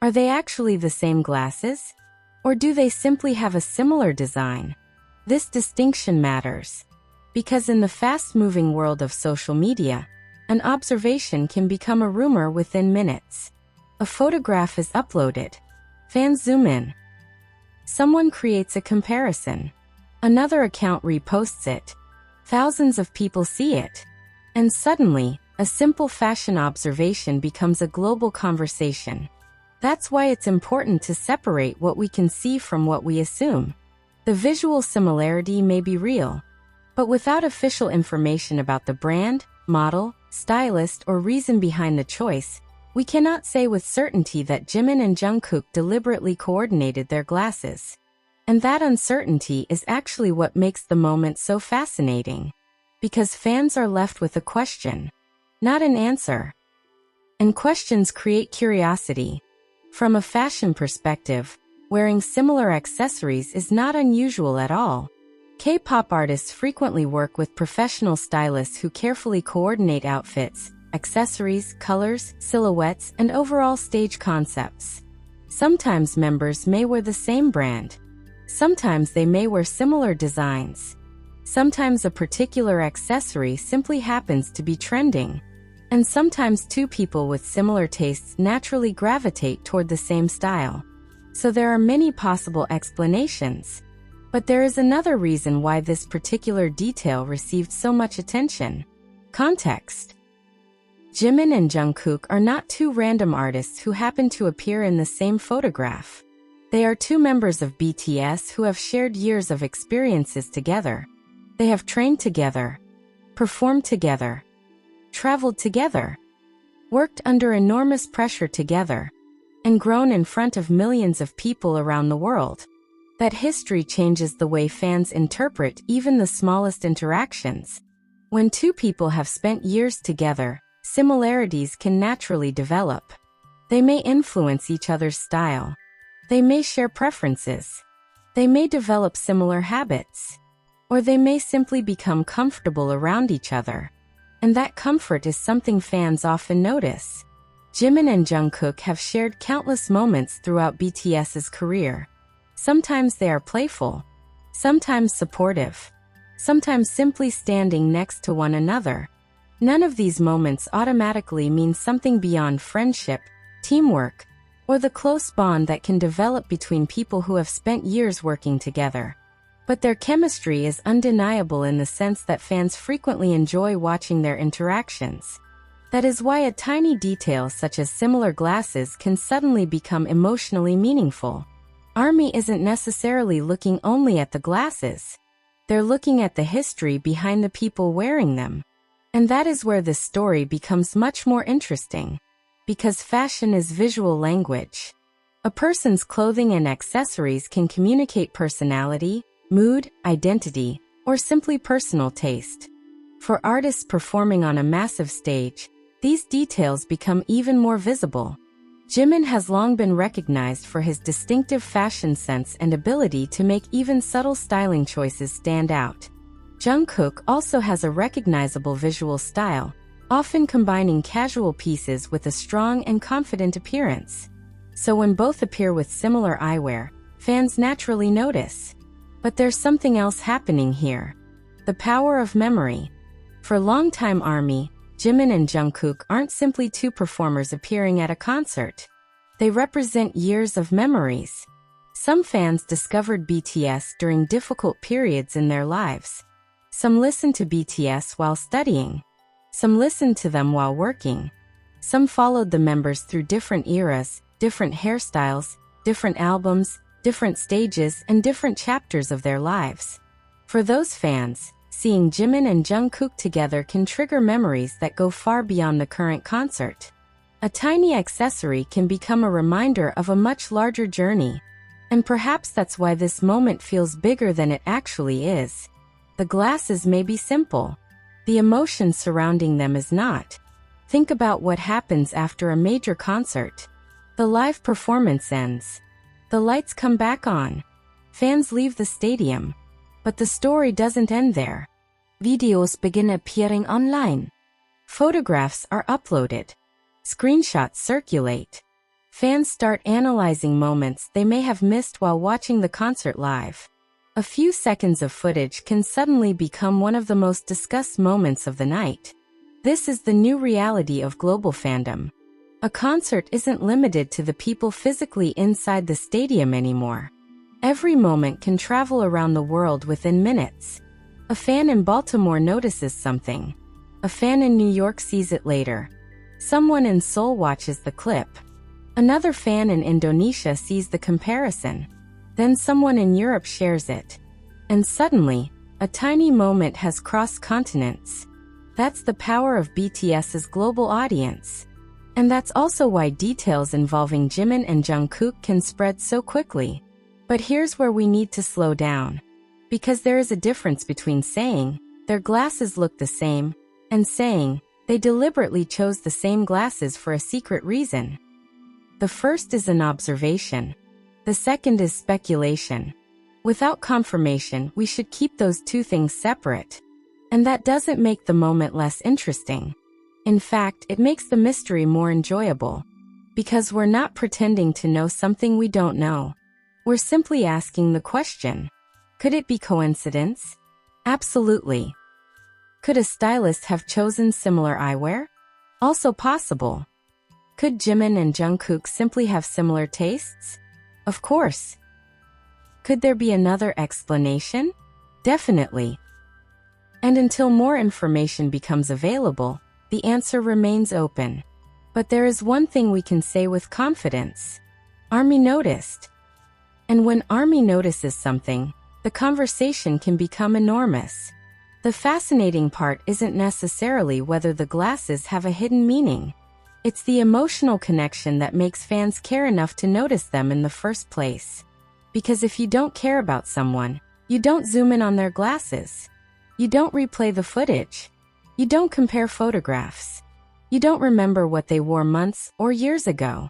Are they actually the same glasses? Or do they simply have a similar design? This distinction matters, because in the fast-moving world of social media, an observation can become a rumor within minutes. A photograph is uploaded. Fans zoom in. Someone creates a comparison. Another account reposts it. Thousands of people see it. And suddenly, a simple fashion observation becomes a global conversation. That's why it's important to separate what we can see from what we assume. The visual similarity may be real, but without official information about the brand, model, stylist, or reason behind the choice, we cannot say with certainty that Jimin and Jungkook deliberately coordinated their glasses. And that uncertainty is actually what makes the moment so fascinating. Because fans are left with a question, not an answer. And questions create curiosity. From a fashion perspective, wearing similar accessories is not unusual at all. K-pop artists frequently work with professional stylists who carefully coordinate outfits, accessories, colors, silhouettes, and overall stage concepts. Sometimes members may wear the same brand. Sometimes they may wear similar designs. Sometimes a particular accessory simply happens to be trending. And sometimes two people with similar tastes naturally gravitate toward the same style. So there are many possible explanations. But there is another reason why this particular detail received so much attention. Context. Jimin and Jungkook are not two random artists who happen to appear in the same photograph. They are two members of BTS who have shared years of experiences together. They have trained together, performed together, traveled together, worked under enormous pressure together, and grown in front of millions of people around the world. That history changes the way fans interpret even the smallest interactions. When two people have spent years together, similarities can naturally develop. They may influence each other's style. They may share preferences. They may develop similar habits. Or they may simply become comfortable around each other. And that comfort is something fans often notice. Jimin and Jungkook have shared countless moments throughout BTS's career. Sometimes they are playful, sometimes supportive, sometimes simply standing next to one another. None of these moments automatically mean something beyond friendship, teamwork, or the close bond that can develop between people who have spent years working together. But their chemistry is undeniable in the sense that fans frequently enjoy watching their interactions. That is why a tiny detail such as similar glasses can suddenly become emotionally meaningful. ARMY isn't necessarily looking only at the glasses. They're looking at the history behind the people wearing them. And that is where this story becomes much more interesting. Because fashion is visual language. A person's clothing and accessories can communicate personality, mood, identity, or simply personal taste. For artists performing on a massive stage, these details become even more visible. Jimin has long been recognized for his distinctive fashion sense and ability to make even subtle styling choices stand out. Jungkook also has a recognizable visual style, often combining casual pieces with a strong and confident appearance. So when both appear with similar eyewear, fans naturally notice. But there's something else happening here. The power of memory. For longtime ARMY, Jimin and Jungkook aren't simply two performers appearing at a concert. They represent years of memories. Some fans discovered BTS during difficult periods in their lives. Some listened to BTS while studying. Some listened to them while working. Some followed the members through different eras, different hairstyles, different albums, different stages, and different chapters of their lives. For those fans, seeing Jimin and Jungkook together can trigger memories that go far beyond the current concert. A tiny accessory can become a reminder of a much larger journey. And perhaps that's why this moment feels bigger than it actually is. The glasses may be simple. The emotion surrounding them is not. Think about what happens after a major concert. The live performance ends. The lights come back on. Fans leave the stadium. But the story doesn't end there. Videos begin appearing online. Photographs are uploaded. Screenshots circulate. Fans start analyzing moments they may have missed while watching the concert live. A few seconds of footage can suddenly become one of the most discussed moments of the night. This is the new reality of global fandom. A concert isn't limited to the people physically inside the stadium anymore. Every moment can travel around the world within minutes. A fan in Baltimore notices something. A fan in New York sees it later. Someone in Seoul watches the clip. Another fan in Indonesia sees the comparison. Then someone in Europe shares it. And suddenly, a tiny moment has crossed continents. That's the power of BTS's global audience. And that's also why details involving Jimin and Jungkook can spread so quickly. But here's where we need to slow down. Because there is a difference between saying, their glasses look the same, and saying, they deliberately chose the same glasses for a secret reason. The first is an observation. The second is speculation. Without confirmation, we should keep those two things separate. And that doesn't make the moment less interesting. In fact, it makes the mystery more enjoyable. Because we're not pretending to know something we don't know. We're simply asking the question. Could it be coincidence? Absolutely. Could a stylist have chosen similar eyewear? Also possible. Could Jimin and Jungkook simply have similar tastes? Of course. Could there be another explanation? Definitely. And until more information becomes available, the answer remains open. But there is one thing we can say with confidence. ARMY noticed. And when ARMY notices something, the conversation can become enormous. The fascinating part isn't necessarily whether the glasses have a hidden meaning. It's the emotional connection that makes fans care enough to notice them in the first place. Because if you don't care about someone, you don't zoom in on their glasses. You don't replay the footage. You don't compare photographs. You don't remember what they wore months or years ago.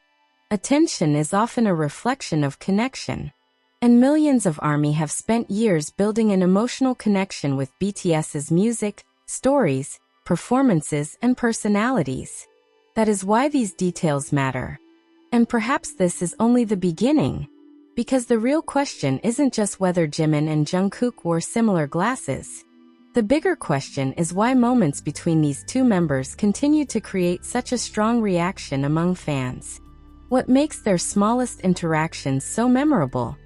Attention is often a reflection of connection. And millions of ARMY have spent years building an emotional connection with BTS's music, stories, performances, and personalities. That is why these details matter. And perhaps this is only the beginning. Because the real question isn't just whether Jimin and Jungkook wore similar glasses. The bigger question is why moments between these two members continue to create such a strong reaction among fans. What makes their smallest interactions so memorable?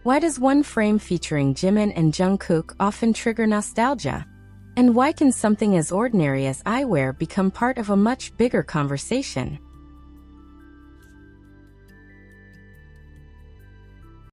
Why does one frame featuring Jimin and Jungkook often trigger nostalgia? And why can something as ordinary as eyewear become part of a much bigger conversation?